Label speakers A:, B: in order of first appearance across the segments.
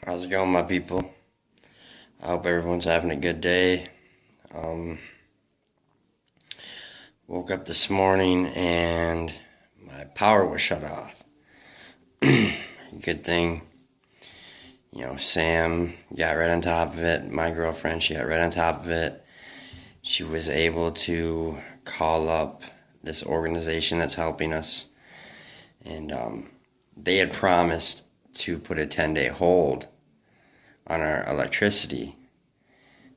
A: How's it going, my people? I hope everyone's having a good day. Um, Woke up this morning and my power was shut off. Good thing, Sam got right on top of it. My girlfriend, she got right on top of it. She was able to call up this organization that's helping us. And they had promised to put a 10-day hold on our electricity.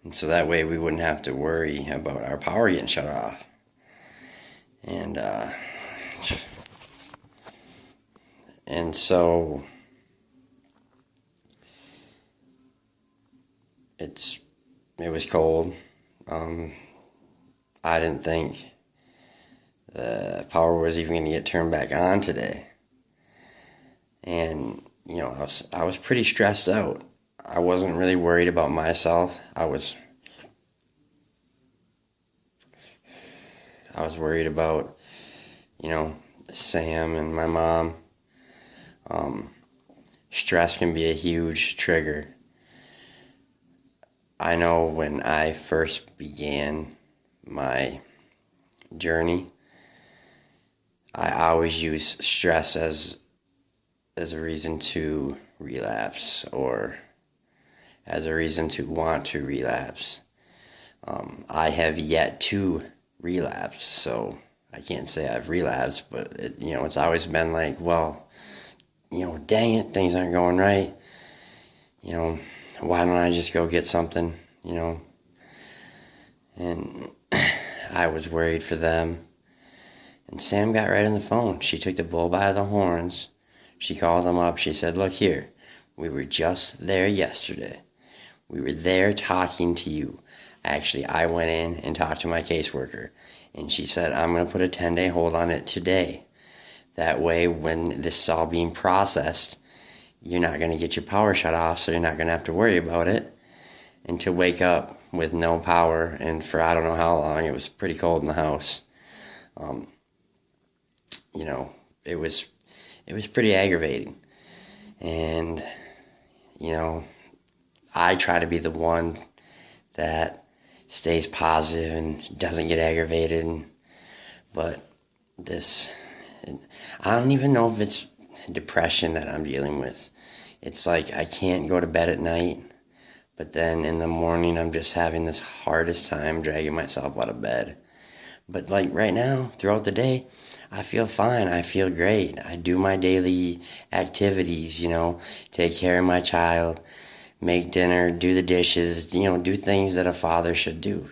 A: And so that way we wouldn't have to worry about our power getting shut off. And so it was cold. I didn't think the power was even going to get turned back on today. And I was pretty stressed out. I wasn't really worried about myself. I was worried about, Sam and my mom. Stress can be a huge trigger. I know when I first began my journey, I always use stress as a reason to relapse or as a reason to want to relapse. I have yet to relapse, so I can't say I've relapsed, but it's always been like, well, dang it, things aren't going right. Why don't I just go get something, And I was worried for them. And Sam got right on the phone. She took the bull by the horns. She called him up. She said, look here, we were just there yesterday. We were there talking to you. Actually, I went in and talked to my caseworker. And she said, I'm going to put a 10-day hold on it today. That way, when this is all being processed, you're not going to get your power shut off, so you're not going to have to worry about it. And to wake up with no power, and for I don't know how long, it was pretty cold in the house. It was pretty aggravating. And, I try to be the one that stays positive and doesn't get aggravated. But I don't even know if it's depression that I'm dealing with. It's like I can't go to bed at night, but then in the morning I'm just having this hardest time dragging myself out of bed. But like right now, throughout the day, I feel fine. I feel great. I do my daily activities, take care of my child, make dinner, do the dishes, do things that a father should do,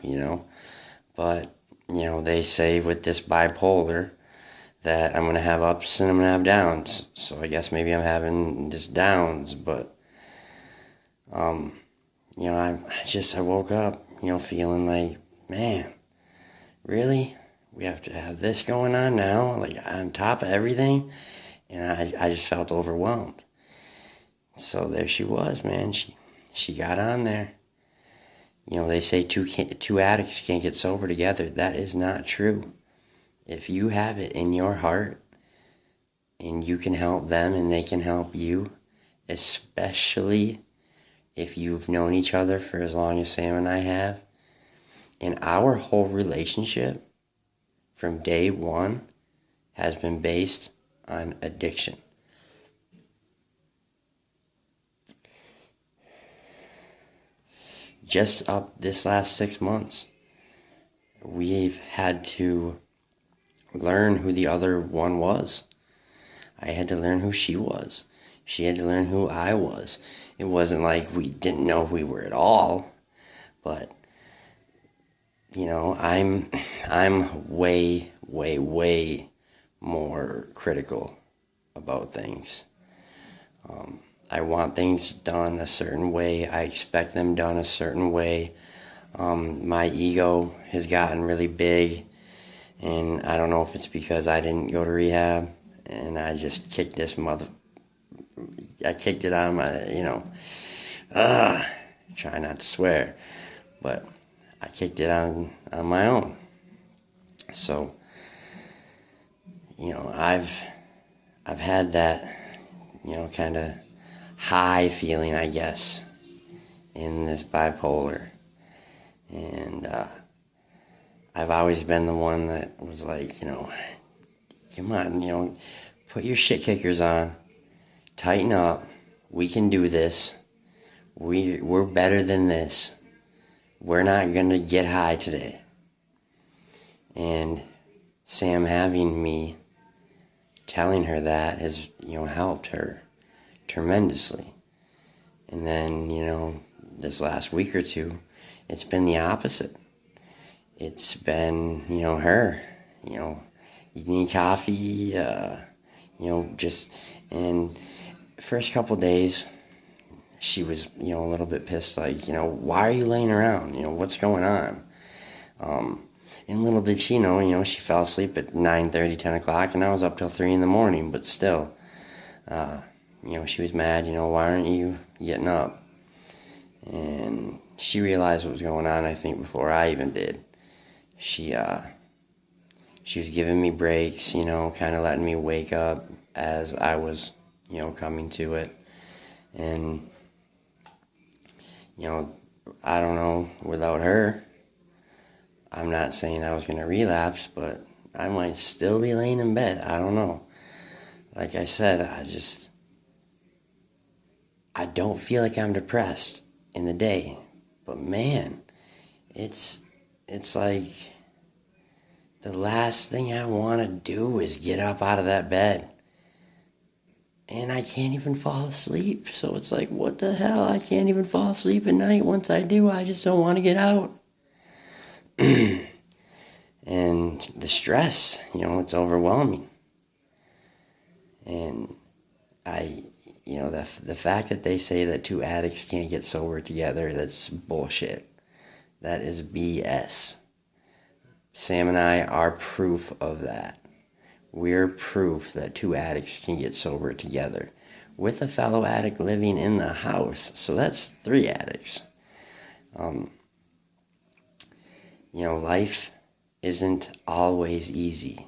A: But, they say with this bipolar that I'm going to have ups and I'm going to have downs. So I guess maybe I'm having just downs, but, I woke up, feeling like, man, really? We have to have this going on now, like on top of everything? And I just felt overwhelmed. So there she was, man. She got on there. They say two addicts can't get sober together. That is not true. If you have it in your heart and you can help them and they can help you, especially if you've known each other for as long as Sam and I have, and our whole relationship from day one has been based on addiction. Just up this last 6 months, we've had to learn who the other one was. I had to learn who she was. She had to learn who I was. It wasn't like we didn't know who we were at all, but I'm way, way, way more critical about things. I want things done a certain way. I expect them done a certain way. My ego has gotten really big, and I don't know if it's because I didn't go to rehab, and I just kicked I kicked it on my, try not to swear, but I kicked it on my own. So, I've had that, kind of high feeling, I guess, in this bipolar. And I've always been the one that was like, come on, put your shit kickers on, tighten up, we can do this, we're better than this, we're not gonna get high today. And Sam having me telling her that has, helped her tremendously. And then, this last week or two, it's been the opposite. It's been, her, you need coffee, and first couple days, she was, a little bit pissed, like, why are you laying around? What's going on? And little did she know, she fell asleep at 9:30, 10 o'clock, and I was up till 3 in the morning, but still, she was mad, why aren't you getting up? And she realized what was going on, I think, before I even did. She was giving me breaks, kind of letting me wake up as I was, coming to it. And, I don't know, without her, I'm not saying I was going to relapse, but I might still be laying in bed. I don't know. Like I said, I don't feel like I'm depressed in the day. But man, it's like the last thing I want to do is get up out of that bed. And I can't even fall asleep. So it's like, what the hell? I can't even fall asleep at night. Once I do, I just don't want to get out. And the stress, it's overwhelming. And the fact that they say that two addicts can't get sober together, that's bullshit. That is BS. Sam and I are proof of that. We're proof that two addicts can get sober together with a fellow addict living in the house. So that's 3 addicts. Life isn't always easy.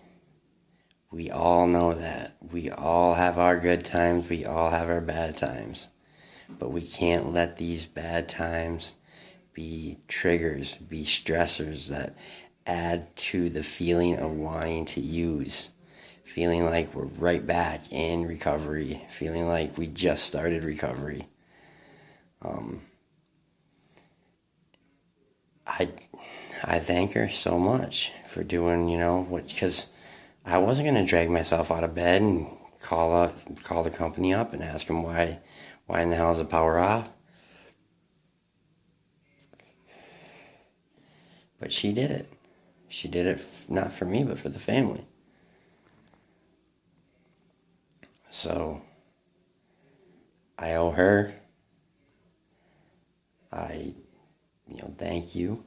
A: We all know that. We all have our good times. We all have our bad times. But we can't let these bad times be triggers, be stressors that add to the feeling of wanting to use. Feeling like we're right back in recovery. Feeling like we just started recovery. I thank her so much for doing, because I wasn't going to drag myself out of bed and call the company up and ask them why in the hell is the power off. But she did it. She did it not for me, but for the family. So I owe her. I thank you.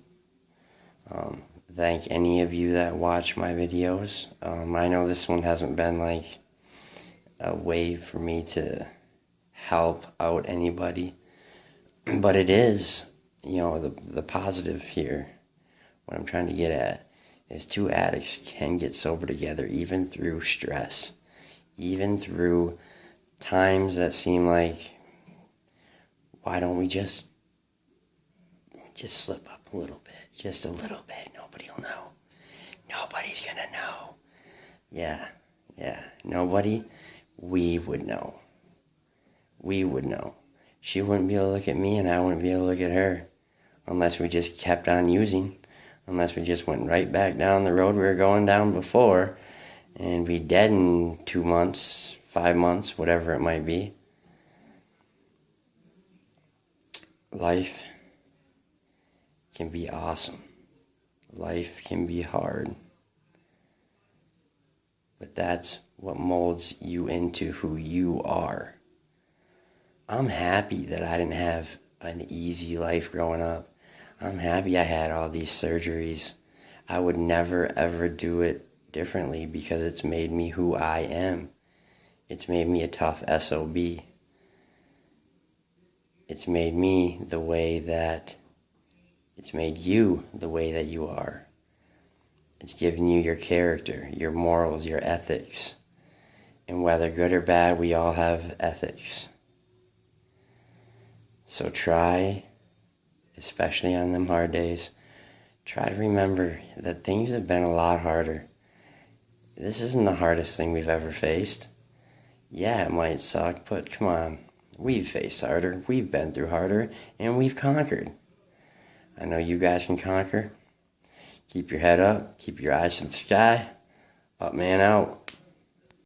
A: Thank any of you that watch my videos. I know this one hasn't been like a way for me to help out anybody, but it is, the positive here. What I'm trying to get at is 2 addicts can get sober together even through stress, even through times that seem like, why don't we just slip up a little bit, just a little bit, nobody will know. Nobody's gonna know. Yeah, nobody, we would know. We would know. She wouldn't be able to look at me and I wouldn't be able to look at her unless we just kept on using, unless we just went right back down the road we were going down before and be dead in 2 months, 5 months, whatever it might be. Life can be awesome. Life can be hard. But that's what molds you into who you are. I'm happy that I didn't have an easy life growing up. I'm happy I had all these surgeries. I would never ever do it differently because it's made me who I am. It's made me a tough SOB. It's made me the way that it's made you the way that you are. It's given you your character, your morals, your ethics. And whether good or bad, we all have ethics. So try, especially on them hard days, try to remember that things have been a lot harder. This isn't the hardest thing we've ever faced. Yeah, it might suck, but come on. We've faced harder, we've been through harder, and we've conquered. I know you guys can conquer. Keep your head up, keep your eyes to the sky. Up man out.